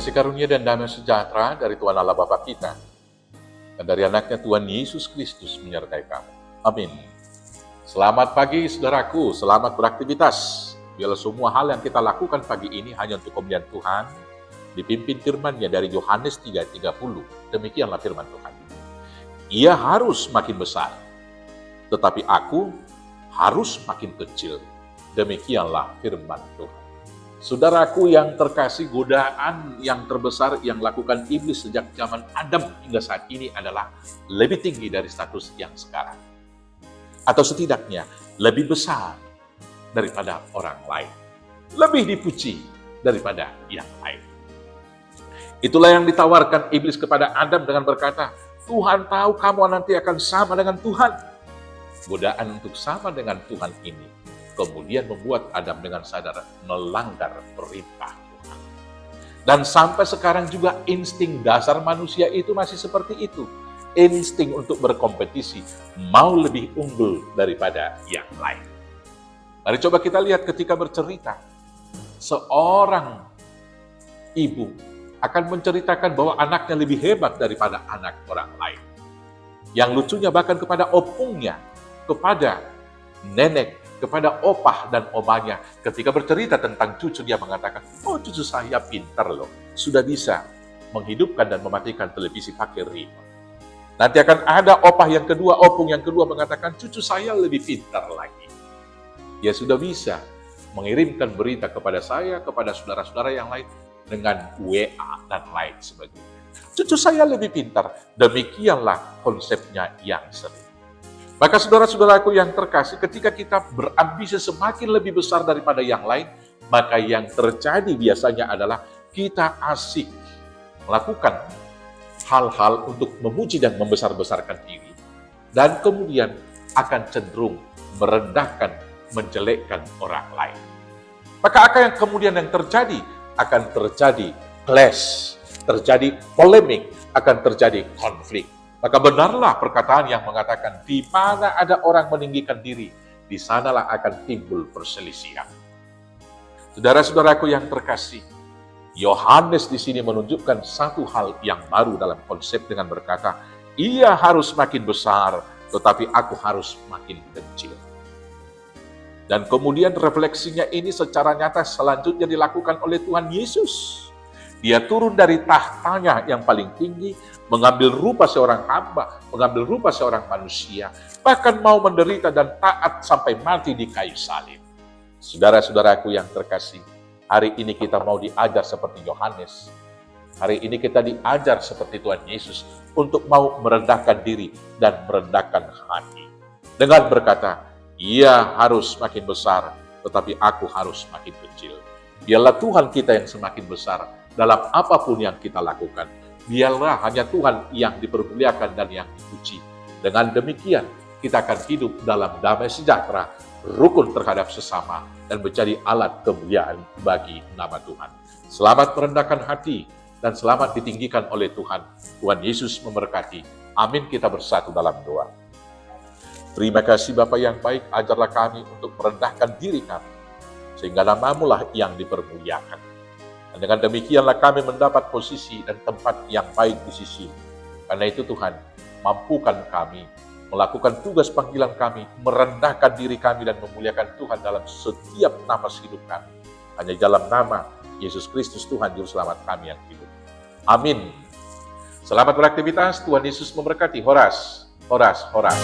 Kasih karunia dan damai sejahtera dari Tuhan Allah Bapa kita dan dari anaknya Tuhan Yesus Kristus menyertai kamu. Amin. Selamat pagi saudaraku, selamat beraktivitas. Biarlah semua hal yang kita lakukan pagi ini hanya untuk kemuliaan Tuhan, dipimpin firman-Nya dari Yohanes 3:30. Demikianlah firman Tuhan. Ia harus makin besar, tetapi aku harus makin kecil. Demikianlah firman Tuhan. Saudaraku yang terkasih, godaan yang terbesar yang lakukan iblis sejak zaman Adam hingga saat ini adalah lebih tinggi dari status yang sekarang. Atau setidaknya lebih besar daripada orang lain. Lebih dipuji daripada yang lain. Itulah yang ditawarkan iblis kepada Adam dengan berkata, Tuhan tahu kamu nanti akan sama dengan Tuhan. Godaan untuk sama dengan Tuhan ini kemudian membuat Adam dengan sadar melanggar perintah Tuhan. Dan sampai sekarang juga insting dasar manusia itu masih seperti itu. Insting untuk berkompetisi, mau lebih unggul daripada yang lain. Mari coba kita lihat ketika bercerita. Seorang ibu akan menceritakan bahwa anaknya lebih hebat daripada anak orang lain. Yang lucunya bahkan kepada opungnya, kepada nenek, kepada opah dan omanya, ketika bercerita tentang cucu, dia mengatakan, oh cucu saya pintar loh, sudah bisa menghidupkan dan mematikan televisi pakai remote. Nanti akan ada opah yang kedua, opung yang kedua mengatakan, cucu saya lebih pintar lagi. Dia sudah bisa mengirimkan berita kepada saya, kepada saudara-saudara yang lain, dengan WA dan lain sebagainya. Cucu saya lebih pintar, demikianlah konsepnya yang sering. Maka saudara-saudaraku yang terkasih, ketika kita berambisi semakin lebih besar daripada yang lain, maka yang terjadi biasanya adalah kita asik melakukan hal-hal untuk memuji dan membesar-besarkan diri, dan kemudian akan cenderung merendahkan, menjelekkan orang lain. Maka apa yang kemudian yang terjadi? Akan terjadi clash, terjadi polemik, akan terjadi konflik. Maka benarlah perkataan yang mengatakan, di mana ada orang meninggikan diri, di sanalah akan timbul perselisihan. Saudara-saudaraku yang terkasih, Yohanes di sini menunjukkan satu hal yang baru dalam konsep dengan berkata, ia harus makin besar, tetapi aku harus makin kecil. Dan kemudian refleksinya ini secara nyata selanjutnya dilakukan oleh Tuhan Yesus. Dia turun dari tahtanya yang paling tinggi, mengambil rupa seorang hamba, mengambil rupa seorang manusia, bahkan mau menderita dan taat sampai mati di kayu salib. Saudara-saudaraku yang terkasih, hari ini kita mau diajar seperti Yohanes. Hari ini kita diajar seperti Tuhan Yesus untuk mau merendahkan diri dan merendahkan hati. Dengan berkata, ia harus makin besar, tetapi aku harus makin kecil. Biarlah Tuhan kita yang semakin besar dalam apapun yang kita lakukan. Biarlah hanya Tuhan yang dipermuliakan dan yang dipuji. Dengan demikian, kita akan hidup dalam damai sejahtera, rukun terhadap sesama, dan menjadi alat kemuliaan bagi nama Tuhan. Selamat merendahkan hati, dan selamat ditinggikan oleh Tuhan. Tuhan Yesus memberkati. Amin, kita bersatu dalam doa. Terima kasih Bapa yang baik, ajarlah kami untuk merendahkan diri kami, sehingga nama-Mu lah yang dipermuliakan. Dan dengan demikianlah kami mendapat posisi dan tempat yang baik di sisi. Karena itu Tuhan, mampukan kami melakukan tugas panggilan kami, merendahkan diri kami dan memuliakan Tuhan dalam setiap nafas hidup kami. Hanya dalam nama Yesus Kristus Tuhan Juru Selamat kami yang hidup. Amin. Selamat beraktivitas, Tuhan Yesus memberkati. Horas, horas, horas.